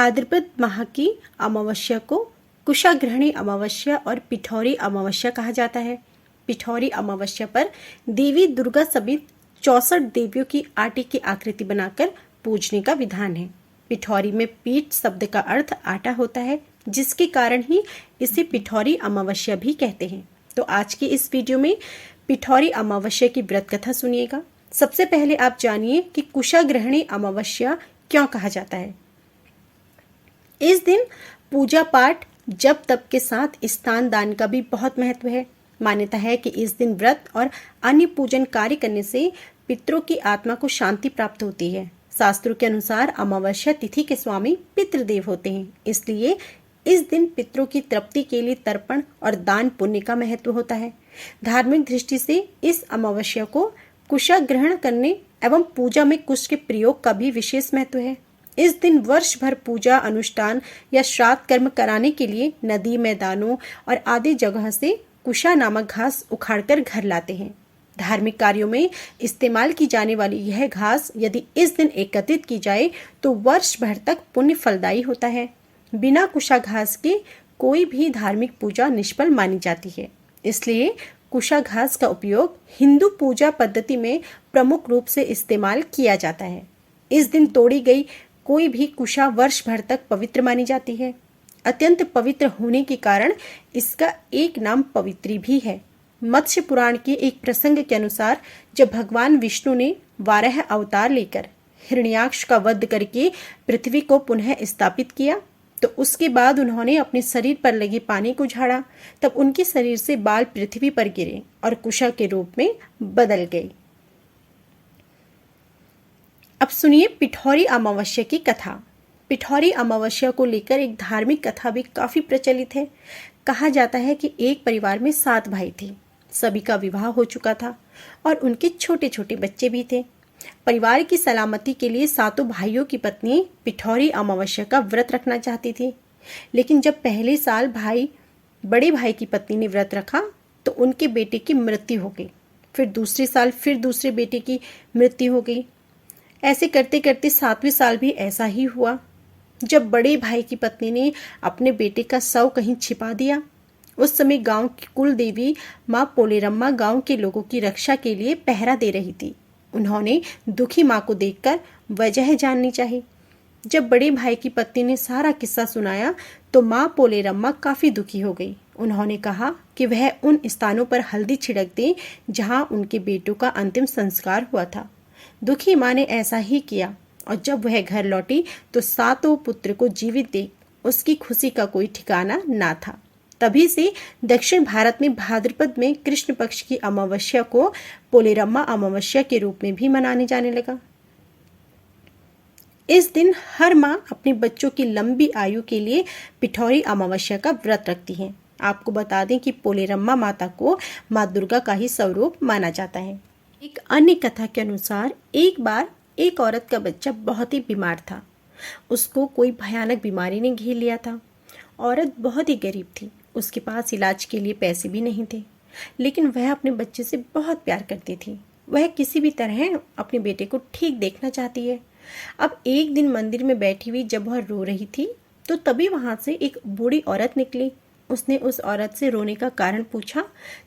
भाद्रपद माह की अमावस्या को कुशाग्रहणी अमावस्या और पिठौरी अमावस्या कहा जाता है। पिठौरी अमावस्या पर देवी दुर्गा समेत 64 देवियों की आटे की आकृति बनाकर पूजने का विधान है। पिठौरी में पीठ शब्द का अर्थ आटा होता है, जिसके कारण ही इसे पिठौरी अमावस्या भी कहते हैं। तो आज की इस वीडियो में पिठौरी अमावस्या की व्रत कथा सुनिएगा। सबसे पहले आप जानिए कि कुशाग्रहणी अमावस्या क्यों कहा जाता है। इस दिन पूजा पाठ जप तप के साथ स्नान दान का भी बहुत महत्व है। मान्यता है कि इस दिन व्रत और अन्य पूजन कार्य करने से पितरों की आत्मा को शांति प्राप्त होती है। शास्त्रों के अनुसार अमावस्या तिथि के स्वामी पितृदेव होते हैं, इसलिए इस दिन पितरों की तृप्ति के लिए तर्पण और दान पुण्य का महत्व होता है। धार्मिक दृष्टि से इस अमावस्या को कुशाग्रहण करने एवं पूजा में कुश के प्रयोग का भी विशेष महत्व है। इस दिन वर्ष भर पूजा अनुष्ठान या श्राद्ध कर्म कराने के लिए नदी, मैदानों और आदि जगह से कुशा नामक घास उखाड़कर घर लाते हैं। धार्मिक कार्यों में इस्तेमाल की जाने वाली यह घास यदि इस दिन एकत्रित की जाए तो वर्ष भर तक पुण्य फलदायी होता है। बिना कुशा घास के कोई भी धार्मिक पूजा निष्फल मानी जाती है, इसलिए कुशा घास का उपयोग हिंदू पूजा पद्धति में प्रमुख रूप से इस्तेमाल किया जाता है। इस दिन तोड़ी गई कोई भी कुशा वर्ष भर तक पवित्र मानी जाती है। अत्यंत पवित्र होने के कारण इसका एक नाम पवित्री भी है। मत्स्य पुराण के एक प्रसंग के अनुसार जब भगवान विष्णु ने वाराह अवतार लेकर हिरण्याक्ष का वध करके पृथ्वी को पुनः स्थापित किया, तो उसके बाद उन्होंने अपने शरीर पर लगे पानी को झाड़ा, तब उनके शरीर से बाल पृथ्वी पर गिरे और कुशा के रूप में बदल गए। अब सुनिए पिठौरी अमावस्या की कथा। पिठौरी अमावस्या को लेकर एक धार्मिक कथा भी काफी प्रचलित है। कहा जाता है कि एक परिवार में 7 भाई थे। सभी का विवाह हो चुका था और उनके छोटे छोटे बच्चे भी थे। परिवार की सलामती के लिए 7 भाइयों की पत्नी पिठौरी अमावस्या का व्रत रखना चाहती थी। लेकिन जब पहले साल बड़े भाई की पत्नी ने व्रत रखा तो उनके बेटे की मृत्यु हो गई। फिर दूसरे साल फिर दूसरे बेटे की मृत्यु हो गई। ऐसे करते करते 7वें साल भी ऐसा ही हुआ। जब बड़े भाई की पत्नी ने अपने बेटे का शव कहीं छिपा दिया, उस समय गांव की कुल देवी माँ पोलेरम्मा गांव के लोगों की रक्षा के लिए पहरा दे रही थी। उन्होंने दुखी माँ को देखकर वजह जाननी चाहिए। जब बड़े भाई की पत्नी ने सारा किस्सा सुनाया तो माँ पोलेरम्मा काफी दुखी हो गई। उन्होंने कहा कि वह उन स्थानों पर हल्दी छिड़क दे जहाँ उनके बेटों का अंतिम संस्कार हुआ था। दुखी माँ ने ऐसा ही किया और जब वह घर लौटी तो 7 पुत्र को जीवित देख उसकी खुशी का कोई ठिकाना ना था। तभी से दक्षिण भारत में भाद्रपद में कृष्ण पक्ष की अमावस्या को पोलेरम्मा अमावस्या के रूप में भी मनाने जाने लगा। इस दिन हर माँ अपने बच्चों की लंबी आयु के लिए पिठौरी अमावस्या का व्रत रखती है। आपको बता दें कि पोलेरम्मा माता को माँ दुर्गा का ही स्वरूप माना जाता है। एक अन्य कथा के अनुसार एक बार एक औरत का बच्चा बहुत ही बीमार था। उसको कोई भयानक बीमारी ने घेर लिया था। औरत बहुत ही गरीब थी, उसके पास इलाज के लिए पैसे भी नहीं थे, लेकिन वह अपने बच्चे से बहुत प्यार करती थी। वह किसी भी तरह अपने बेटे को ठीक देखना चाहती है। अब एक दिन मंदिर में बैठी हुई जब वह रो रही थी तो तभी वहां से एक बूढ़ी औरत निकली। उसने उस औरत से रोने का कारण पूछा।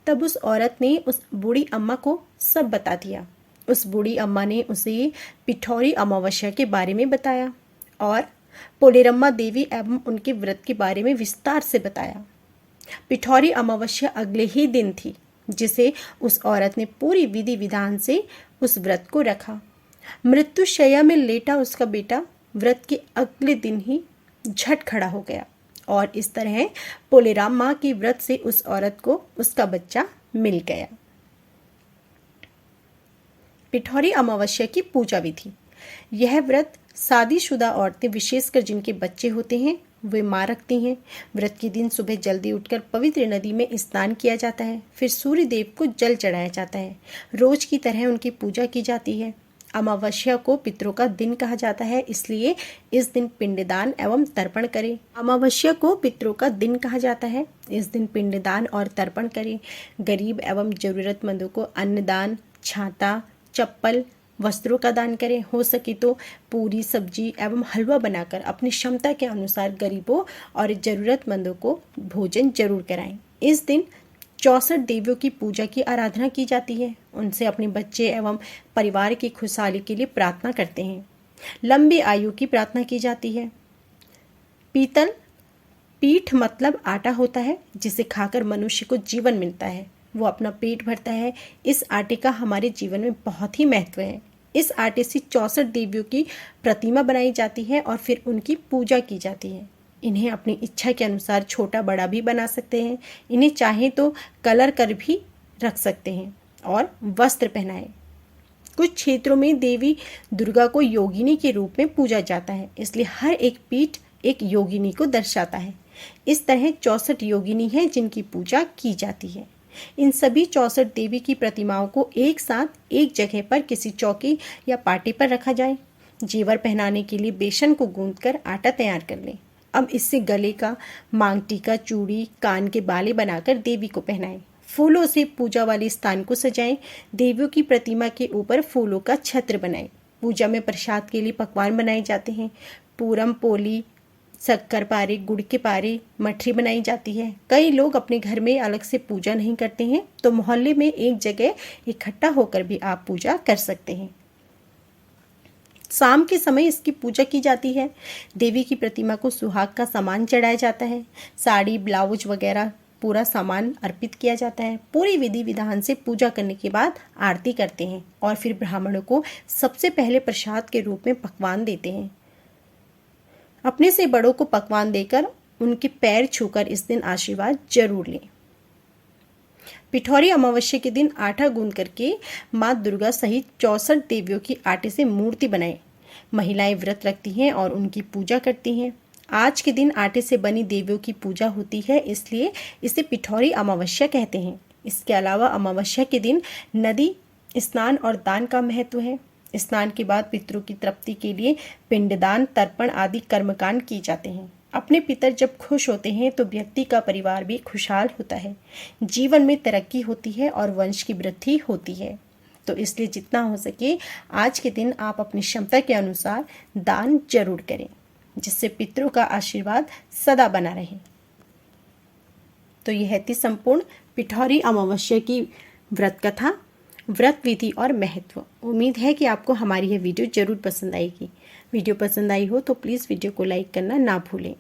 तब उस औरत ने उस बूढ़ी अम्मा को सब बता दिया। उस बूढ़ी अम्मा ने उसे पिठौरी अमावस्या के बारे में बताया और पोलेरम्मा देवी एवं उनके व्रत के बारे में विस्तार से बताया। पिठौरी अमावस्या अगले ही दिन थी, जिसे उस औरत ने पूरी विधि विधान से उस व्रत को रखा। मृत्युशैया में लेटा उसका बेटा व्रत के अगले दिन ही झट खड़ा हो गया और इस तरह पोलेरम्मा के व्रत से उस औरत को उसका बच्चा मिल गया। पिठौरी अमावस्या की पूजा विधि। यह व्रत शादीशुदा औरतें, विशेषकर जिनके बच्चे होते हैं, वे मां रखती हैं। व्रत के दिन सुबह जल्दी उठकर पवित्र नदी में स्नान किया जाता है। फिर सूर्य देव को जल चढ़ाया जाता है। रोज की तरह उनकी पूजा की जाती है। अमावस्या को पितरों का दिन कहा जाता है, इसलिए इस दिन पिंडदान एवं तर्पण करें। अमावस्या को पितरों का दिन कहा जाता है, इस दिन पिंडदान और तर्पण करें। गरीब एवं जरूरतमंदों को अन्नदान, छाता, चप्पल, वस्त्रों का दान करें। हो सके तो पूरी, सब्जी एवं हलवा बनाकर अपनी क्षमता के अनुसार गरीबों और ज़रूरतमंदों को भोजन जरूर कराएं। इस दिन 64 देवियों की पूजा की आराधना की जाती है। उनसे अपने बच्चे एवं परिवार की खुशहाली के लिए प्रार्थना करते हैं। लंबी आयु की प्रार्थना की जाती है। पीतल, पीठ मतलब आटा होता है जिसे खाकर मनुष्य को जीवन मिलता है, वो अपना पेट भरता है। इस आटे का हमारे जीवन में बहुत ही महत्व है। इस आटे से 64 देवियों की प्रतिमा बनाई जाती है और फिर उनकी पूजा की जाती है। इन्हें अपनी इच्छा के अनुसार छोटा बड़ा भी बना सकते हैं। इन्हें चाहे तो कलर कर भी रख सकते हैं और वस्त्र पहनाए। कुछ क्षेत्रों में देवी दुर्गा को योगिनी के रूप में पूजा जाता है, इसलिए हर एक पीठ एक योगिनी को दर्शाता है। इस तरह 64 योगिनी हैं जिनकी पूजा की जाती है। इन सभी 64 देवी की प्रतिमाओं को एक साथ एक जगह पर किसी चौकी या पाटी पर रखा जाए। जेवर पहनाने के लिए बेसन को गूंथकर आटा तैयार कर लें। अब इससे गले का, मांग टीका, चूड़ी, कान के बाले बनाकर देवी को पहनाएं। फूलों से पूजा वाले स्थान को सजाएं। देवियों की प्रतिमा के ऊपर फूलों का छत्र बनाएं। पूजा में प्रसाद के लिए पकवान बनाए जाते हैं। पूरम पोली, शक्कर पारे, गुड़ के पारे, मठरी बनाई जाती है। कई लोग अपने घर में अलग से पूजा नहीं करते हैं तो मोहल्ले में एक जगह इकट्ठा होकर भी आप पूजा कर सकते हैं। शाम के समय इसकी पूजा की जाती है। देवी की प्रतिमा को सुहाग का सामान चढ़ाया जाता है। साड़ी, ब्लाउज वगैरह पूरा सामान अर्पित किया जाता है। पूरी विधि विधान से पूजा करने के बाद आरती करते हैं और फिर ब्राह्मणों को सबसे पहले प्रसाद के रूप में पकवान देते हैं। अपने से बड़ों को पकवान देकर उनके पैर छूकर इस दिन आशीर्वाद जरूर लें। पिठौरी अमावस्या के दिन आटा गूंद करके माँ दुर्गा सहित 64 देवियों की आटे से मूर्ति बनाएं। महिलाएं व्रत रखती हैं और उनकी पूजा करती हैं। आज के दिन आटे से बनी देवियों की पूजा होती है, इसलिए इसे पिठौरी अमावस्या कहते हैं। इसके अलावा अमावस्या के दिन नदी स्नान और दान का महत्व है। स्नान के बाद पितरों की तृप्ति के लिए पिंडदान, तर्पण आदि कर्मकांड किए जाते हैं। अपने पितर जब खुश होते हैं तो व्यक्ति का परिवार भी खुशहाल होता है, जीवन में तरक्की होती है और वंश की वृद्धि होती है। तो इसलिए जितना हो सके आज के दिन आप अपनी क्षमता के अनुसार दान जरूर करें, जिससे पितरों का आशीर्वाद सदा बना रहे। तो यह थी संपूर्ण पिठौरी अमावस्या की व्रत कथा, व्रत विधि और महत्व। उम्मीद है कि आपको हमारी यह वीडियो जरूर पसंद आएगी। वीडियो पसंद आई हो तो प्लीज़ वीडियो को लाइक करना ना भूलें।